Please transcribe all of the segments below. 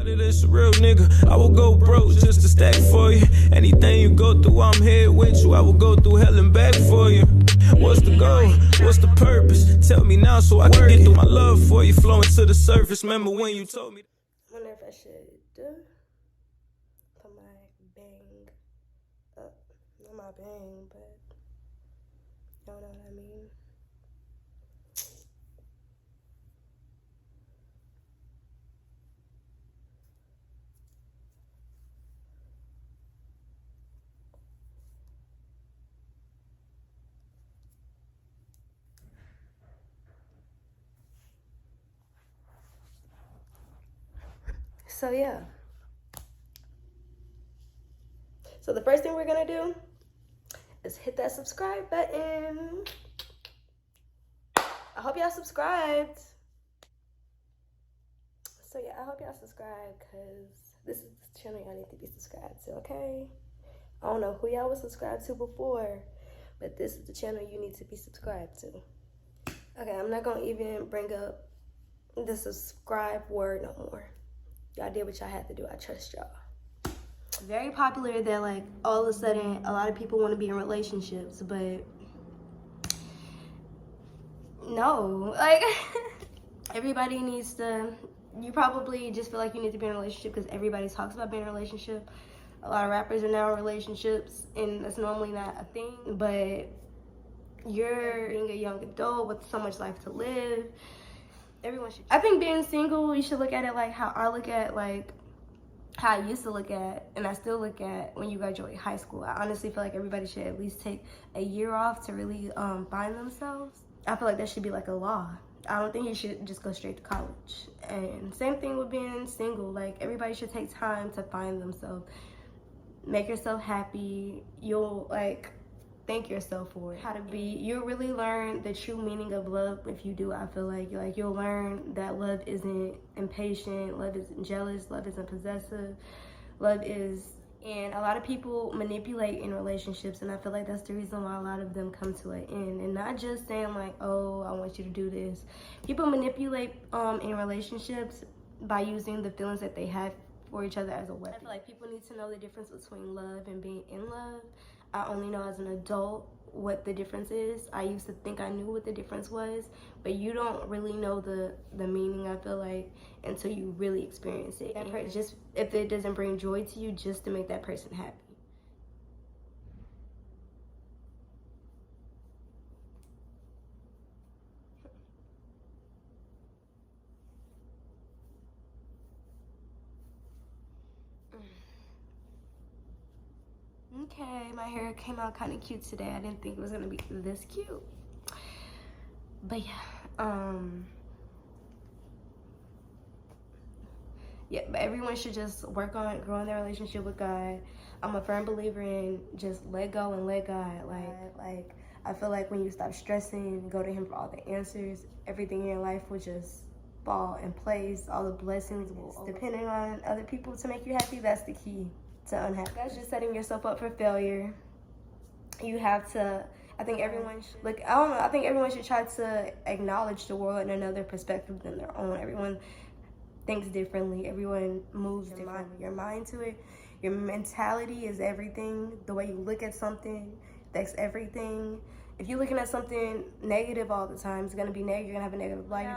Shorty, this a real nigga. I will go broke just to stack for you. Anything you go through, I'm here with you. I will go through hell and back for you. What's the goal? What's the purpose? Tell me now so I can get through my love for you, flowing to the surface. Remember when you told me? I wonder if I should put my bang up. Not my bang, but y'all know what I mean. So yeah. So the first thing we're gonna do is hit that subscribe button. I hope y'all subscribed. So yeah, I hope y'all subscribe because this is the channel y'all need to be subscribed to, okay? I don't know who y'all was subscribed to before, but this is the channel you need to be subscribed to. Okay, I'm not gonna even bring up the subscribe word no more. Y'all did what y'all had to do. I trust y'all. Very popular that like all of a sudden a lot of people want to be in relationships, but no, like everybody needs to, you probably just feel like you need to be in a relationship because everybody talks about being in a relationship. A lot of rappers are now in relationships and that's normally not a thing, but you're being a young adult with so much life to live. Everyone should. I think being single, you should look at it like how I look at, like how I used to look at, and I still look at when you graduate high school. I honestly feel like everybody should at least take a year off to really find themselves. I feel like that should be like a law. I don't think you should just go straight to college. And same thing with being single. Like everybody should take time to find themselves. Make yourself happy. You'll like thank yourself for it. How to be, you'll really learn the true meaning of love if you do. I feel like you'll learn that love isn't impatient, love isn't jealous, love isn't possessive, love is, and a lot of people manipulate in relationships, and I feel like that's the reason why a lot of them come to an end. And not just saying like, oh, I want you to do this. People manipulate in relationships by using the feelings that they have for each other as a weapon. I feel like people need to know the difference between love and being in love. I only know as an adult what the difference is. I used to think I knew what the difference was, but you don't really know the meaning, I feel like, until you really experience it. And just if it doesn't bring joy to you, just to make that person happy. Okay, my hair came out kind of cute today. I didn't think it was gonna be this cute, but yeah, yeah, but everyone should just work on growing their relationship with God. I'm a firm believer in just let go and let God. Like I feel like when you stop stressing, go to Him for all the answers, everything in your life will just fall in place. All the blessings will, depending on other people to make you happy, that's the key to unhappy. That's just setting yourself up for failure. You have to, I think everyone should, like, I don't know, I think everyone should try to acknowledge the world in another perspective than their own. Everyone thinks differently. Everyone moves differently. Your mind to it. Your mentality is everything. The way you look at something, that's everything. If you're looking at something negative all the time, it's going to be negative. You're going to have a negative life.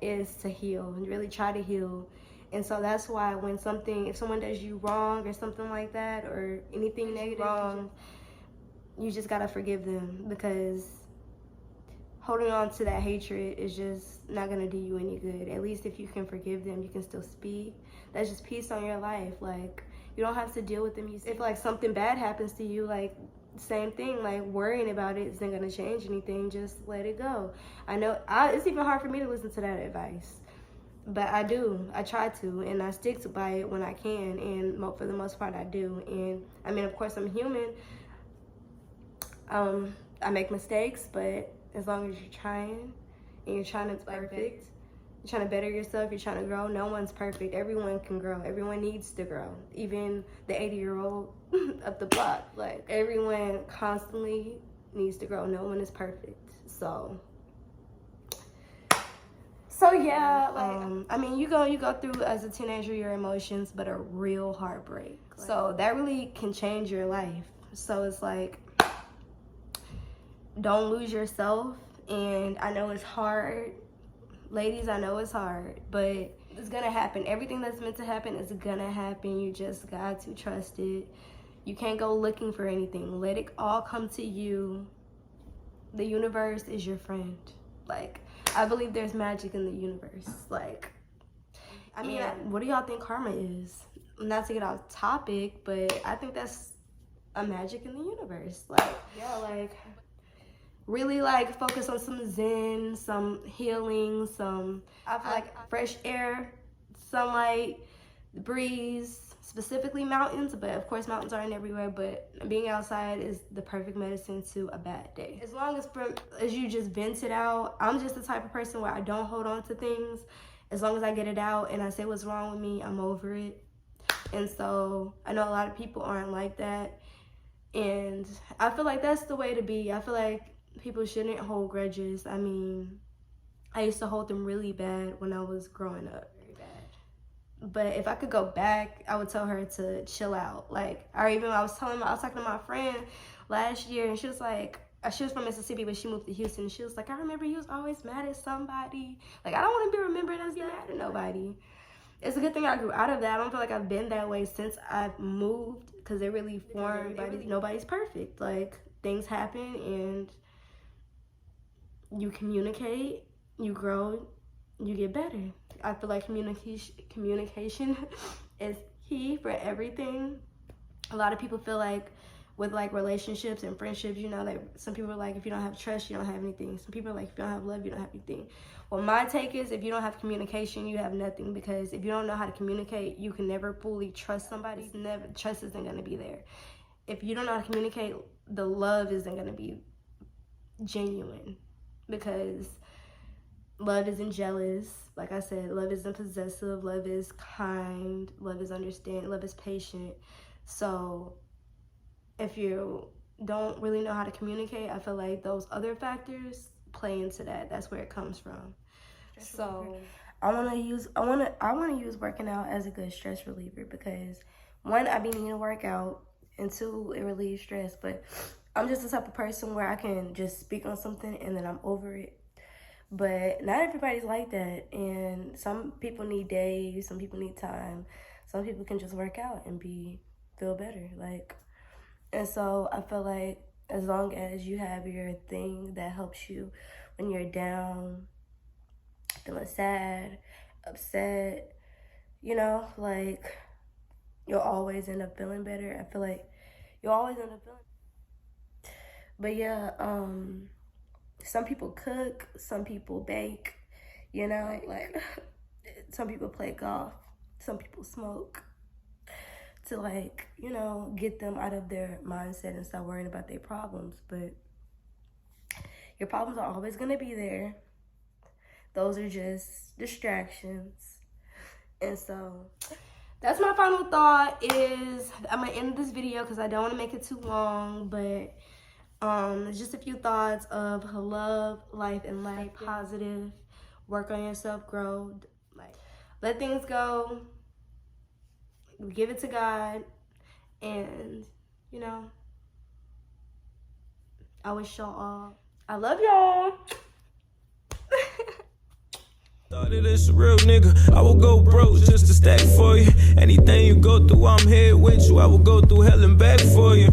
Is to heal and really try to heal. And so that's why when if someone does you wrong or something like that, or anything negative wrong, you just gotta forgive them, because holding on to that hatred is just not gonna do you any good. At least if you can forgive them, you can still speak. That's just peace on your life. Like, you don't have to deal with them. If like something bad happens to you, like same thing, like worrying about it isn't gonna change anything. Just let it go. I know it's even hard for me to listen to that advice, but I do. I try to, and I stick to by it when I can, and for the most part I do. And I mean, of course, I'm human. I make mistakes, but as long as you're trying and you're trying to be perfect, you're trying to better yourself, you're trying to grow. No one's perfect. Everyone can grow. Everyone needs to grow. Even the 80-year-old up the block. Like, everyone constantly needs to grow. No one is perfect. So So yeah, like I mean, you go through as a teenager your emotions, but a real heartbreak. So that really can change your life. So it's like, don't lose yourself. And I know it's hard, ladies. I know it's hard, but it's gonna happen. Everything that's meant to happen is gonna happen. You just got to trust it. You can't go looking for anything. Let it all come to you. The universe is your friend. Like, I believe there's magic in the universe. Like, I mean, what do y'all think karma is? Not to get off topic, but I think that's a magic in the universe. Like, yeah, like, really, like, focus on some zen, some healing, some, I feel like fresh air, sunlight, the breeze, specifically mountains, but of course mountains aren't everywhere, but being outside is the perfect medicine to a bad day. As long as you just vent it out. I'm just the type of person where I don't hold on to things. As long as I get it out and I say what's wrong with me, I'm over it. And so I know a lot of people aren't like that, and I feel like that's the way to be. I feel like people shouldn't hold grudges. I mean, I used to hold them really bad when I was growing up. But if I could go back, I would tell her to chill out. Like, I was talking to my friend last year, and she was like, she was from Mississippi, but she moved to Houston. And she was like, I remember you was always mad at somebody. Like, I don't want to be remembered as mad at nobody. It's a good thing I grew out of that. I don't feel like I've been that way since I've moved, because it really formed. Nobody's perfect. Like, things happen, and you communicate, you grow, you get better. I feel like communication is key for everything. A lot of people feel like with like relationships and friendships, you know, like some people are like, if you don't have trust, you don't have anything. Some people are like, if you don't have love, you don't have anything. Well, my take is, if you don't have communication, you have nothing, because if you don't know how to communicate, you can never fully trust somebody. Trust isn't going to be there. If you don't know how to communicate, the love isn't going to be genuine, because love isn't jealous. Like I said, love isn't possessive. Love is kind. Love is understanding. Love is patient. So if you don't really know how to communicate, I feel like those other factors play into that. That's where it comes from. So I want to use working out as a good stress reliever, because one, I be needing to work out, and two, it relieves stress. But I'm just the type of person where I can just speak on something and then I'm over it. But not everybody's like that, and some people need days, some people need time, some people can just work out and feel better. Like, and so I feel like as long as you have your thing that helps you when you're down, feeling sad, upset, you know, like, you'll always end up feeling better. I feel like you'll always end up feeling. But yeah, some people cook, some people bake, you know, like some people play golf, some people smoke, to, like, you know, get them out of their mindset and stop worrying about their problems. But your problems are always going to be there. Those are just distractions. And so that's my final thought. Is I'm going to end this video because I don't want to make it too long, but just a few thoughts of love, life, and life. Positive, work on yourself, grow, like, let things go, give it to God, and, you know, I wish y'all all, I love y'all. Started as a real nigga, I will go broke just to stack for you. Anything you go through, I'm here with you. I will go through hell and back for you.